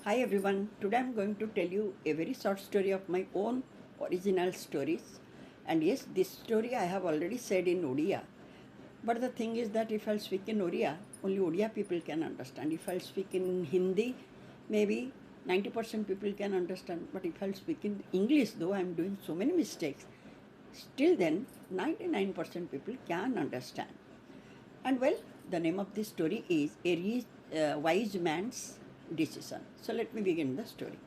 Hi everyone, today I'm going to tell you a very short story of my own original stories. And yes, this story I have already said in Odia. But the thing is that if I'll speak in Odia, only Odia people can understand. If I'll speak in Hindi, maybe 90% people can understand. But if I'll speak in English, though I'm doing so many mistakes, still then 99% people can understand. And well, the name of this story is Wise Man's Decision. So let me begin the story.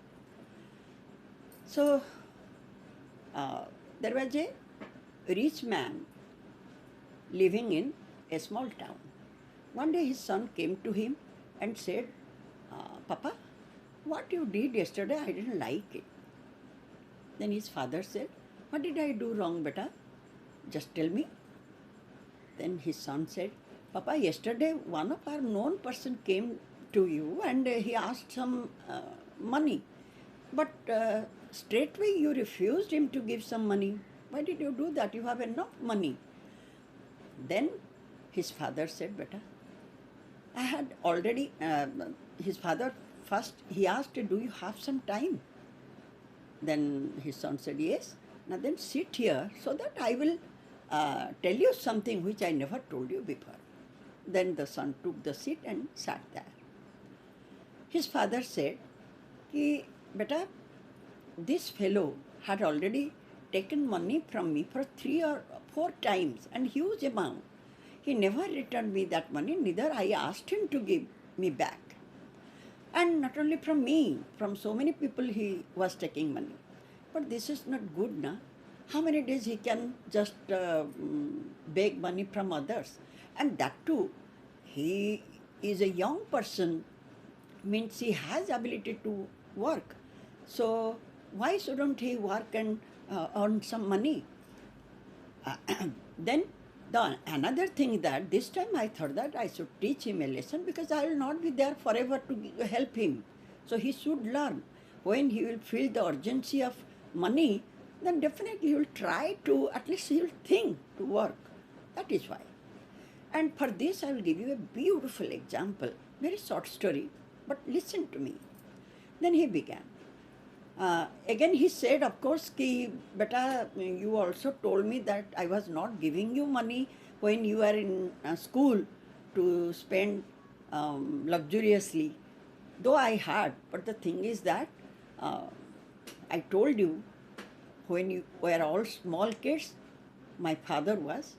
So uh, there was a rich man living in a small town. One day his son came to him and said, Papa, what you did yesterday, I didn't like it. Then his father said, what did I do wrong, beta? Just tell me. Then his son said, Papa, yesterday one of our known person came to you and he asked some money. But straightway you refused him to give some money. Why did you do that? You have enough money. Then his father said, Beta, I had already, his father first, he asked, do you have some time? Then his son said, yes. Now then sit here so that I will tell you something which I never told you before. Then the son took the seat and sat there. His father said, Ki, Beta, this fellow had already taken money from me for 3 or 4 times and huge amount. He never returned me that money, neither I asked him to give me back. And not only from me, from so many people he was taking money. But this is not good, na? How many days he can just beg money from others? And that too, he is a young person, means he has ability to work. So why shouldn't he work and earn some money? Then another thing that this time I thought that I should teach him a lesson because I will not be there forever to help him. So he should learn. When he will feel the urgency of money, then definitely he will try to, at least he will think to work. That is why. And for this I will give you a beautiful example, very short story, but listen to me. Then he began. Again he said, of course, ki, beta, you also told me that I was not giving you money when you are in school to spend luxuriously. Though I had, but the thing is that I told you when you were all small kids, my father was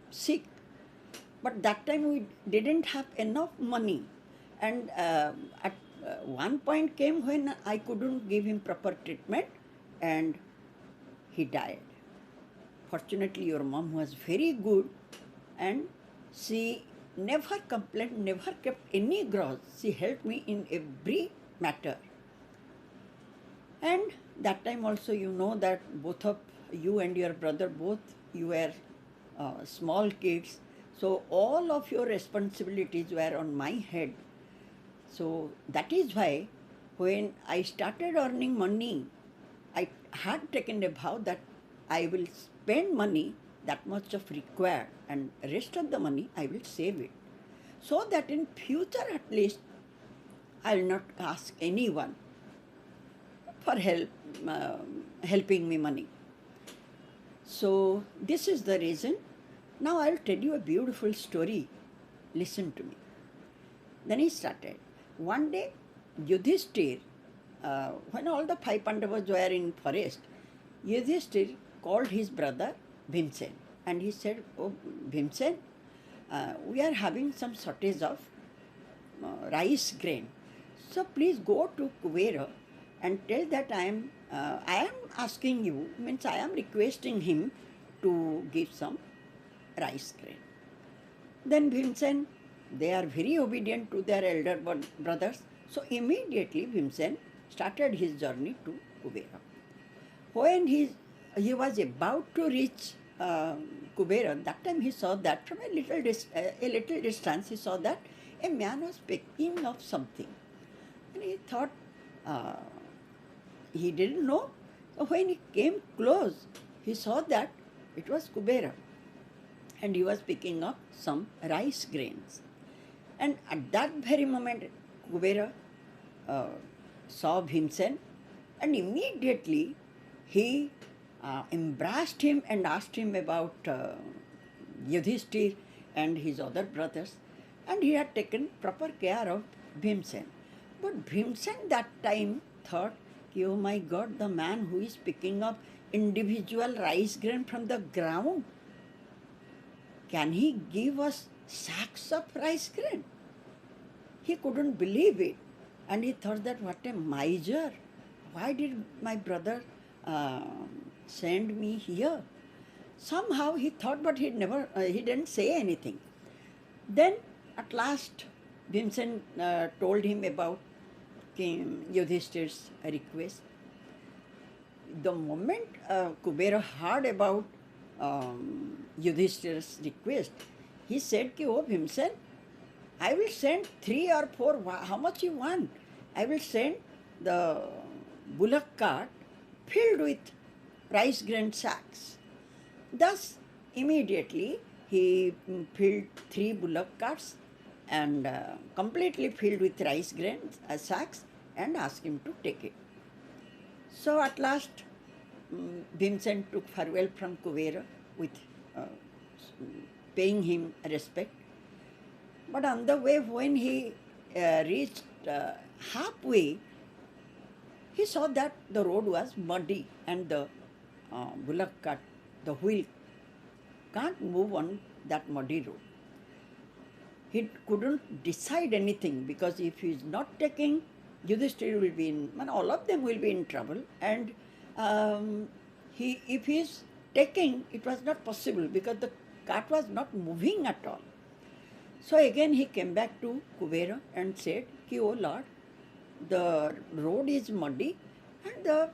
sick. But that time we didn't have enough money. And at one point came when I couldn't give him proper treatment and he died. Fortunately, your mom was very good and she never complained, never kept any grudge. She helped me in every matter. And that time also you know that both of you and your brother, both you were small kids. So all of your responsibilities were on my head. So that is why when I started earning money, I had taken a vow that I will spend money that much of required and rest of the money I will save it. So that in future at least I will not ask anyone for helping me money. So this is the reason. Now I'll tell you a beautiful story. Listen to me. Then he started. One day, Yudhishthir, when all the 5 Pandavas were in forest, Yudhishthir called his brother Bhimsen and he said, oh Bhimsen, we are having some shortage of rice grain. So please go to Kuvera and tell that I am asking you, means I am requesting him to give some rice grain. Then Bhimsen, they are very obedient to their elder brothers. So immediately Bhimsen started his journey to Kubera. When he was about to reach Kubera, that time he saw that from a little distance, he saw that a man was picking of something. And he thought, he didn't know. So when he came close, he saw that it was Kubera. And he was picking up some rice grains. And at that very moment, Kubera uh, saw Bhimsen, and immediately he embraced him and asked him about Yudhishthir and his other brothers, and he had taken proper care of Bhimsen. But Bhimsen that time thought, oh my God, the man who is picking up individual rice grain from the ground, can he give us sacks of rice grain? He couldn't believe it, and he thought that what a miser. Why did my brother uh, send me here? Somehow he thought, but he didn't say anything. Then at last, Bhimsen told him about King Yudhishthir's request. The moment Kubera heard about Yudhishthir's request, he said, oh Bhimsen, I will send 3 or 4, how much you want? I will send the bullock cart filled with rice grain sacks. Thus, immediately he filled 3 bullock carts and completely filled with rice grain sacks and asked him to take it. So at last, Bhimsen took farewell from Kuvera with paying him respect. But on the way, when he reached halfway, he saw that the road was muddy and the bullock cart, the wheel, can't move on that muddy road. He couldn't decide anything, because if he is not taking, Yudhishthira will be in, all of them will be in trouble, and if he is taking, it was not possible because the cart was not moving at all. So again he came back to Kubera and said, oh Lord, the road is muddy and the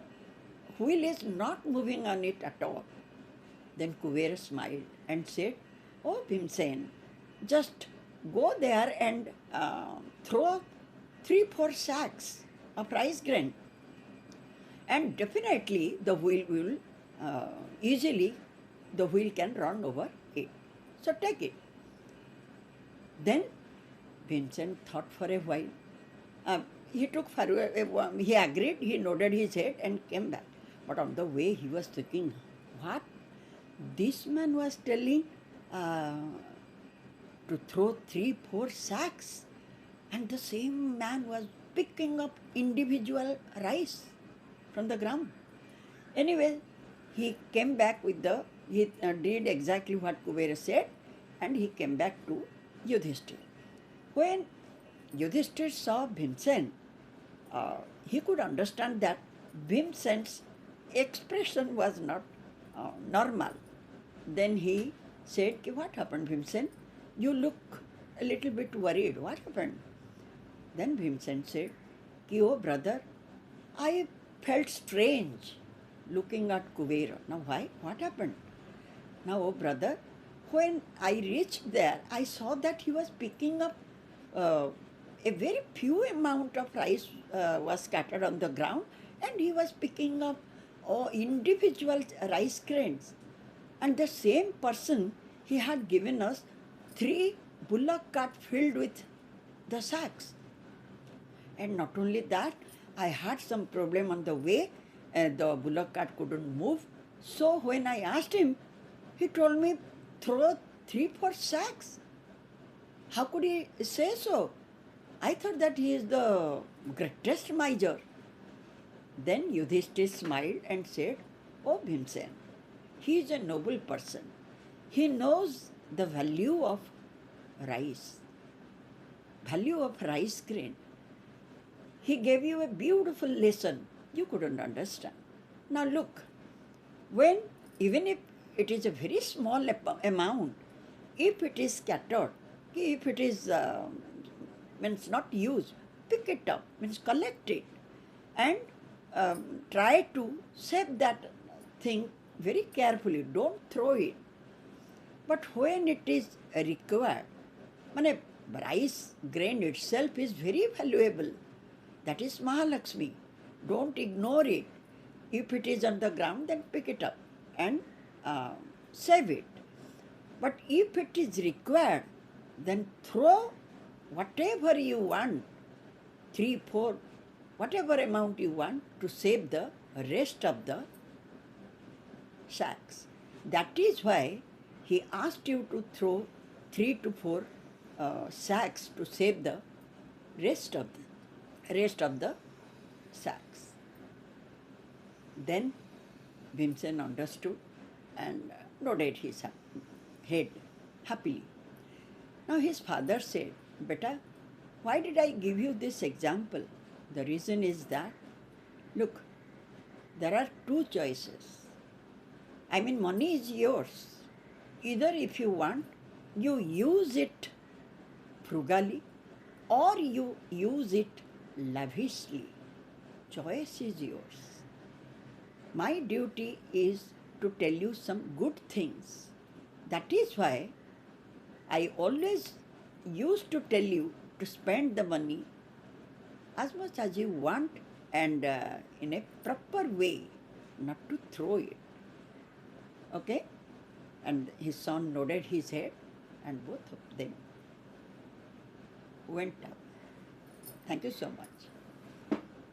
wheel is not moving on it at all. Then Kubera smiled and said, oh Bhimsen, just go there and throw 3-4 sacks of rice grain, and definitely the wheel will the wheel can run over it. So take it. Then Vincent thought for a while. He agreed, he nodded his head and came back. But on the way he was thinking, what? This man was telling to throw 3-4 sacks, and the same man was picking up individual rice from the ground. Anyway, he came back he did exactly what Kubera said, and he came back to Yudhishthir. When Yudhishthir saw Bhimsen, he could understand that Bhimsen's expression was not normal. Then he said, what happened, Bhimsen? You look a little bit worried. What happened? Then Bhimsen said, oh brother, I felt strange looking at Kubera. Now why? What happened? Now, oh brother, when I reached there, I saw that he was picking up a very few amount of rice was scattered on the ground, and he was picking up individual rice grains. And the same person, he had given us 3 bullock carts filled with the sacks. And not only that, I had some problem on the way, and the bullock cart couldn't move. So when I asked him, he told me, throw 3-4 sacks. How could he say so? I thought that he is the greatest miser. Then Yudhishthir smiled and said, oh Bhimsen, he is a noble person. He knows the value of rice grain. He gave you a beautiful lesson. You couldn't understand. Now look, even if it is a very small amount, if it is scattered, if it is means not used, pick it up, means collect it, and try to save that thing very carefully. Don't throw it. But when it is required, rice grain itself is very valuable. That is Mahalakshmi. Don't ignore it. If it is on the ground, then pick it up and save it. But if it is required, then throw whatever you want, 3-4 whatever amount you want to save the rest of the sacks. That is why he asked you to throw 3 to 4 sacks to save the rest of the sacks. Then Bhimsen understood and nodded his head happily. Now his father said, Beta, why did I give you this example? The reason is that, look, there are two choices. I mean, money is yours. Either if you want, you use it frugally or you use it lavishly. Choice is yours. My duty is to tell you some good things. That is why I always used to tell you to spend the money as much as you want and in a proper way, not to throw it. Okay? And his son nodded his head and both of them went up. Thank you so much.